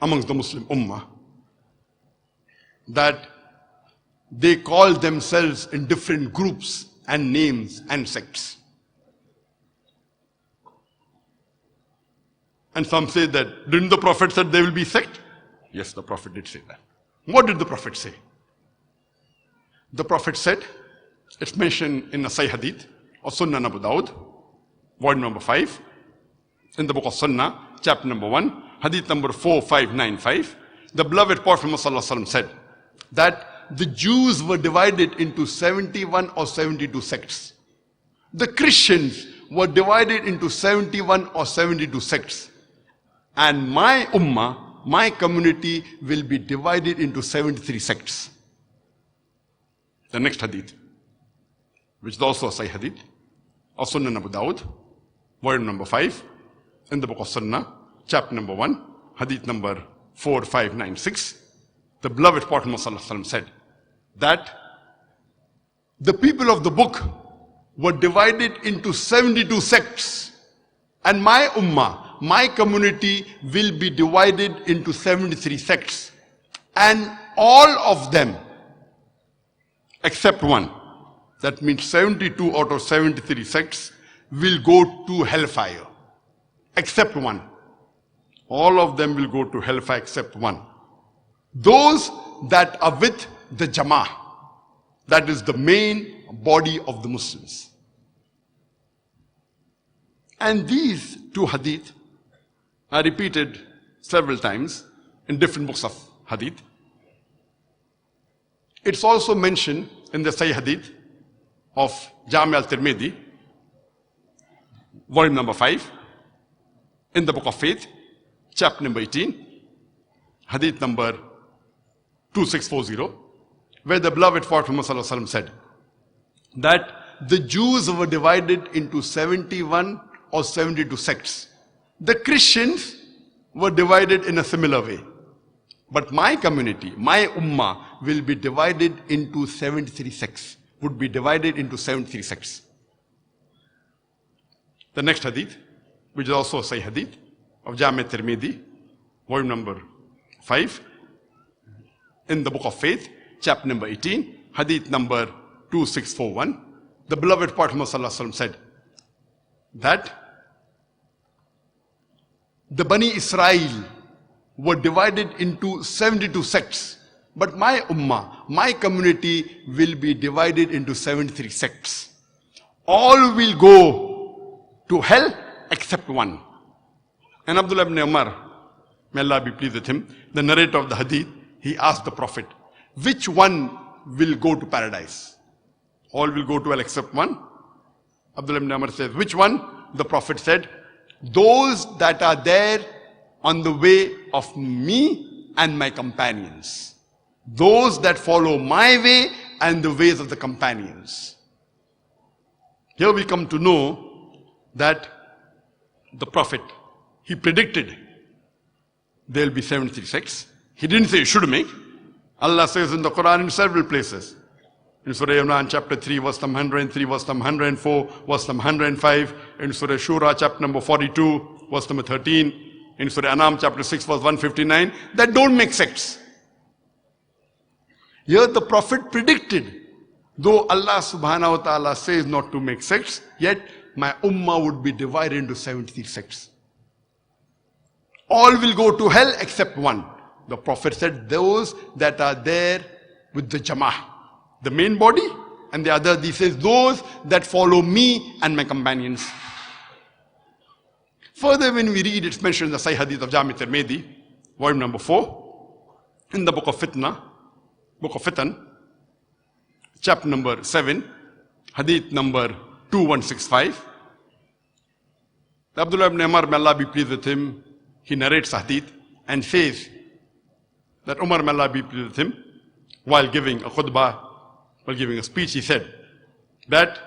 amongst the Muslim Ummah that they call themselves in different groups and names and sects. And some say that, didn't the Prophet said there will be sect? Yes, the Prophet did say that. What did the Prophet say? The Prophet said, it's mentioned in a Sahih Hadith of Sunnah Abu Dawud, volume number 5, in the book of Sunnah, chapter number 1, Hadith number 4595. The beloved Prophet Muhammad said that the Jews were divided into 71 or 72 sects. The Christians were divided into 71 or 72 sects. And my ummah, my community will be divided into 73 sects. The next hadith, which is also a Sahih hadith, of Sunnah Abu Dawud, volume number 5, in the book of Sunnah, chapter number 1, hadith number 4596. The beloved Prophet Muhammad said that the people of the book were divided into 72 sects, and my ummah, my community will be divided into 73 sects, and all of them except one, that means 72 out of 73 sects will go to hellfire, except one. All of them will go to hellfire except one. Those that are with the Jama'ah, that is the main body of the Muslims. And these two hadith are repeated several times in different books of hadith. It's also mentioned in the Sahih hadith of Jami' al-Tirmidhi, volume number 5, in the book of faith, chapter number 18, hadith number 2640, where the beloved Prophet Muhammad said that the Jews were divided into 71 or 72 sects. The Christians were divided in a similar way. But my community, my ummah, will be divided into 73 sects, would be divided into 73 sects. The next hadith, which is also a Sahih hadith of Jami' al-Tirmidhi, volume number 5, in the book of faith, chapter number 18, hadith number 2641, the beloved Prophet Muhammad said that the Bani Israel were divided into 72 sects, but my ummah, my community will be divided into 73 sects. All will go to hell except one. And Abdullah ibn Umar, may Allah be pleased with him, the narrator of the hadith, he asked the Prophet, which one will go to paradise? All will go to hell except one. Abdullah ibn Umar says, which one? The Prophet said, those that are there on the way of me and my companions. Those that follow my way and the ways of the companions. Here we come to know that the Prophet, he predicted there will be 73 sects. He didn't say you should make. Allah says in the Quran in several places. In Surah Imran chapter 3 verse number 103, verse number 104, verse number 105. In Surah Shura chapter number 42, verse number 13. In Surah Anam chapter 6 verse 159, that don't make sects. Here the Prophet predicted, though Allah subhanahu wa ta'ala says not to make sects, yet my ummah would be divided into 73 sects. All will go to hell except one. The Prophet said those that are there with the Jama'ah, the main body, and the other, he says those that follow me and my companions. Further, when we read, it's mentioned in the Sahih Hadith of Jami' al-Tirmidhi, volume number 4, in the book of Fitan, chapter number 7, Hadith number 2165. Abdullah ibn Umar, may Allah be pleased with him, he narrates Hadith and says that Umar, may Allah be pleased with him, while giving a khutbah, while giving a speech, he said that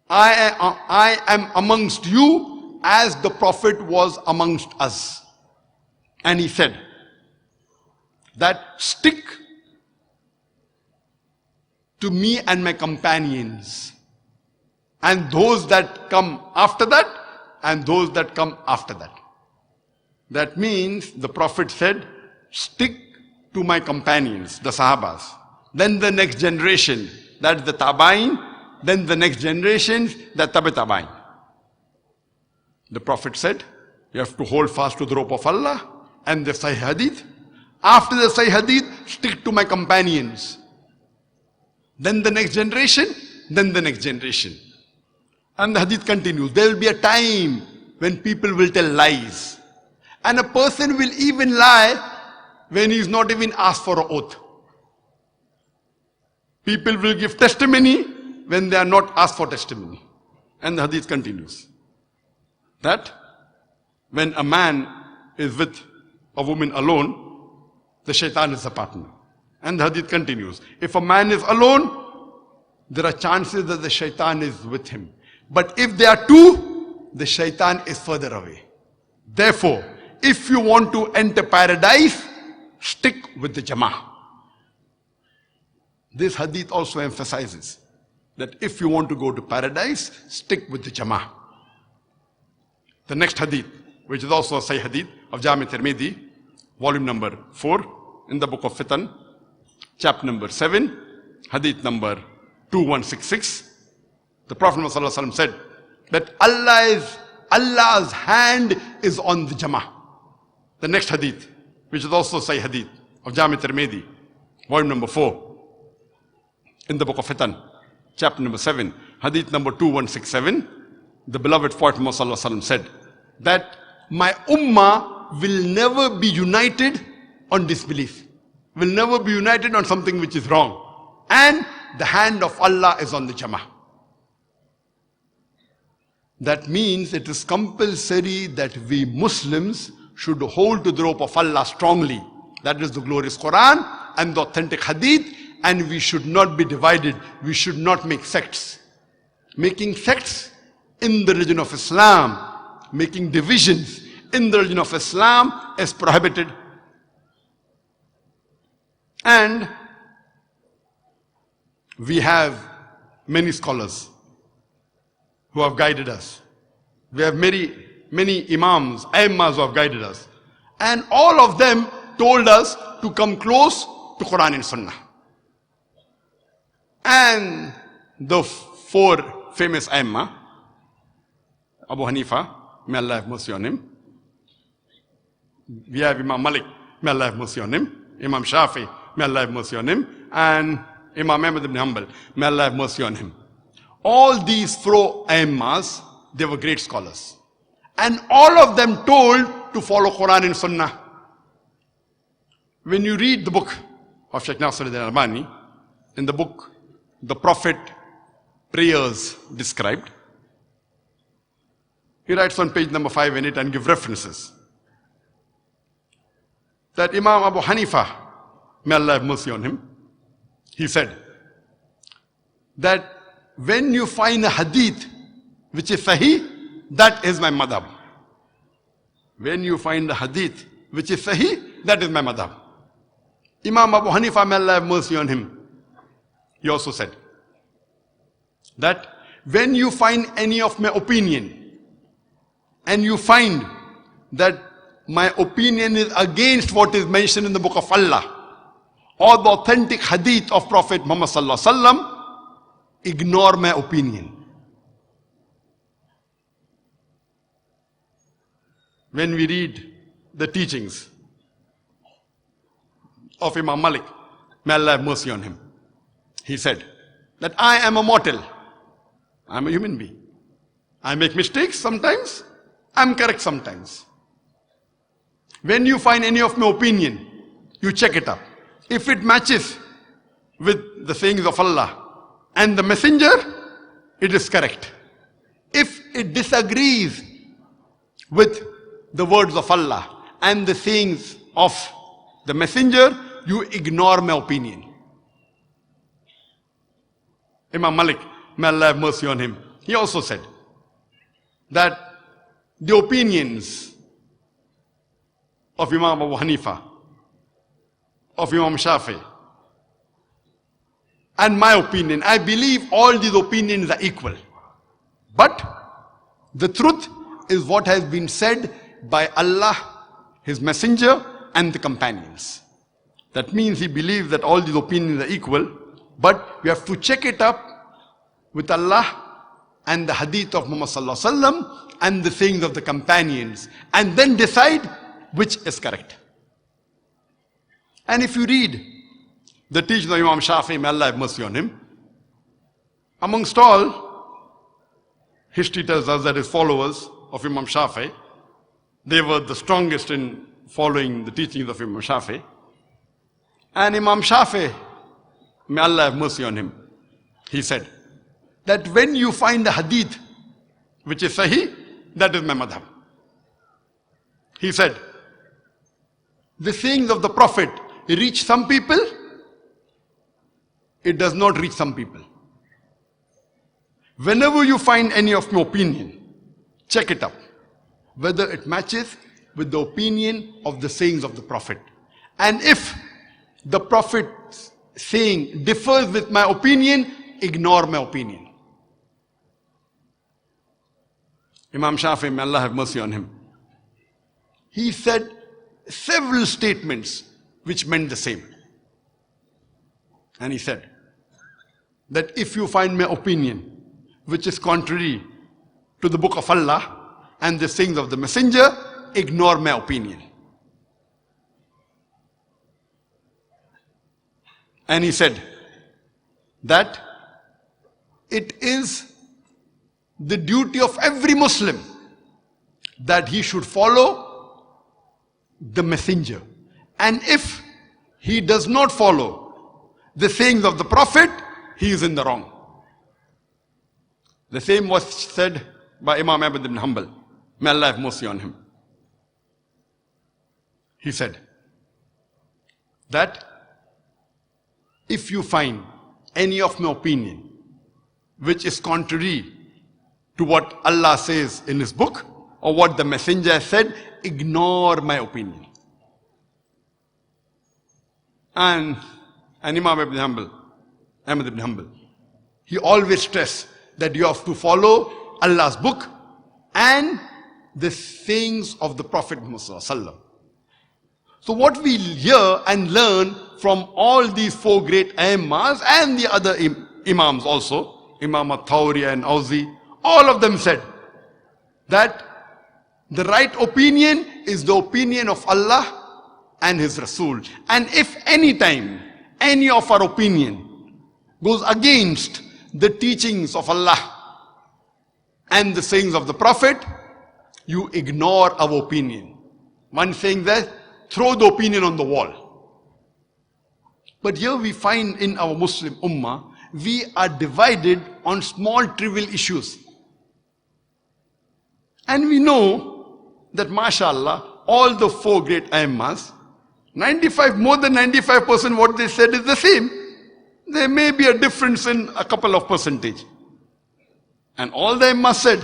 I am amongst you as the Prophet was amongst us. And he said that stick to me and my companions, and those that come after that, and those that come after that. That means the Prophet said, stick to my companions, the Sahabas. Then the next generation, that's the Tabain. Then the next generation, the Tabi Tabain. The Prophet said, you have to hold fast to the rope of Allah and the Sahih Hadith. After the Sahih Hadith, stick to my companions. Then the next generation, then the next generation. And the Hadith continues. There will be a time when people will tell lies. And a person will even lie when he is not even asked for an oath. People will give testimony when they are not asked for testimony. And the Hadith continues. That when a man is with a woman alone, the shaitan is a partner. And the Hadith continues. If a man is alone, there are chances that the shaitan is with him. But if they are two, the shaitan is further away. Therefore, if you want to enter paradise, stick with the Jama'ah. This hadith also emphasizes that if you want to go to paradise, stick with the Jama'ah. The next hadith, which is also a Sahih hadith of Jami Tirmidhi, volume number 4, in the book of Fitan, chapter number 7, hadith number 2166. The Prophet ﷺ said that Allah's hand is on the Jama'ah. The next hadith, which is also Sahih hadith of Jami Tirmidhi, volume number 4, in the book of Fitan, chapter number 7, hadith number 2167, the beloved Prophet ﷺ said that my ummah will never be united on disbelief, will never be united on something which is wrong. And the hand of Allah is on the Jama'ah. That means it is compulsory that we Muslims should hold to the rope of Allah strongly. That is the glorious Quran and the authentic hadith. And we should not be divided. We should not make sects. Making sects in the religion of Islam, making divisions in the religion of Islam is prohibited. And we have many scholars who have guided us. We have many imams, aimmas who have guided us. And all of them told us to come close to Quran and Sunnah. And the four famous aimma, Abu Hanifa, may Allah have mercy on him. We have Imam Malik, may Allah have mercy on him. Imam Shafi, may Allah have mercy on him. And Imam Ahmad ibn Hanbal, may Allah have mercy on him. All these four aimmas, they were great scholars. And all of them told to follow Quran and Sunnah. When you read the book of Shaykh Nasiruddin Albani, in the book, The Prophet Prayers Described, he writes on page number 5 in it and give references. That Imam Abu Hanifa, may Allah have mercy on him, he said that when you find a hadith which is sahih, that is my madhab. When you find a hadith which is sahih, that is my madhab. Imam Abu Hanifa, may Allah have mercy on him, he also said that when you find any of my opinion and you find that my opinion is against what is mentioned in the book of Allah or the authentic hadith of Prophet Muhammad sallallahu alaihi wasallam, ignore my opinion. When we read the teachings of Imam Malik, may Allah have mercy on him, he said that I am a mortal. I am a human being. I make mistakes sometimes. I am correct sometimes. When you find any of my opinion, you check it up. If it matches with the sayings of Allah and the messenger, it is correct. If it disagrees with the words of Allah and the sayings of the messenger, you ignore my opinion. Imam Malik, may Allah have mercy on him, he also said that the opinions of Imam Abu Hanifa, of Imam Shafi, and my opinion, I believe all these opinions are equal. But the truth is what has been said by Allah his messenger, and the companions. That means he believes that all these opinions are equal, but we have to check it up with Allah and the hadith of Muhammad sallallahu alaihi wasallam and the sayings of the companions, and then decide which is correct. And if you read the teaching of Imam Shafi'i, may Allah have mercy on him, amongst all, history tells us that his followers of Imam Shafi'i, they were the strongest in following the teachings of Imam Shafi'i. And Imam Shafi'i, may Allah have mercy on him, he said that when you find a hadith which is sahih, that is my madhab. He said, the sayings of the Prophet reach some people, it does not reach some people. Whenever you find any of my opinion, check it up, whether it matches with the opinion of the sayings of the Prophet. And if the Prophet's saying differs with my opinion, ignore my opinion. Imam Shafi'i, may Allah have mercy on him, he said several statements which meant the same. And he said that if you find my opinion which is contrary to the book of Allah and the sayings of the messenger, ignore my opinion. And he said that it is the duty of every Muslim that he should follow the messenger. And if he does not follow the sayings of the Prophet, he is in the wrong. The same was said by Imam Ahmad ibn Hanbal. May Allah have mercy on him. He said that if you find any of my opinion which is contrary to what Allah says in his book or what the messenger said, ignore my opinion. And Imam Ahmad ibn Hanbal, he always stressed that you have to follow Allah's book and the sayings of the Prophet Muhammad sallallahu alaihi wasallam. So what we hear and learn from all these four great Aimmas and the other Imams also, Imam al-Thawri and Auzi, all of them said that the right opinion is the opinion of Allah and His Rasul. And if any time any of our opinion goes against the teachings of Allah and the sayings of the Prophet, you ignore our opinion. One saying that, throw the opinion on the wall. But here we find in our Muslim Ummah, we are divided on small trivial issues. And we know that mashallah, all the four great Aimmas, more than 95% what they said is the same. There may be a difference in a couple of percentage. And all the Aimmas said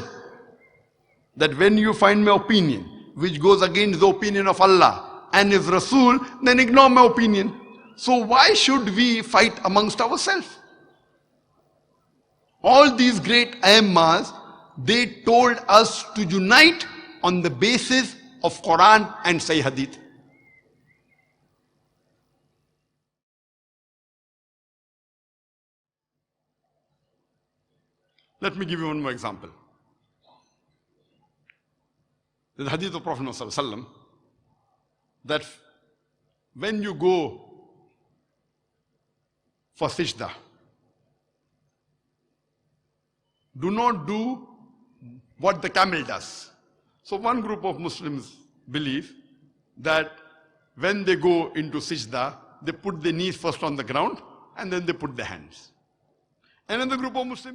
that when you find my opinion which goes against the opinion of Allah and His Rasul, then ignore my opinion. So why should we fight amongst ourselves? All these great Aimmas, they told us to unite on the basis of Quran and Sahih Hadith. Let me give you one more example. The Hadith of Prophet ﷺ, that when you go for sajda, do not do what the camel does. So one group of Muslims believe that when they go into sajda, they put their knees first on the ground and then they put their hands. Another group of Muslims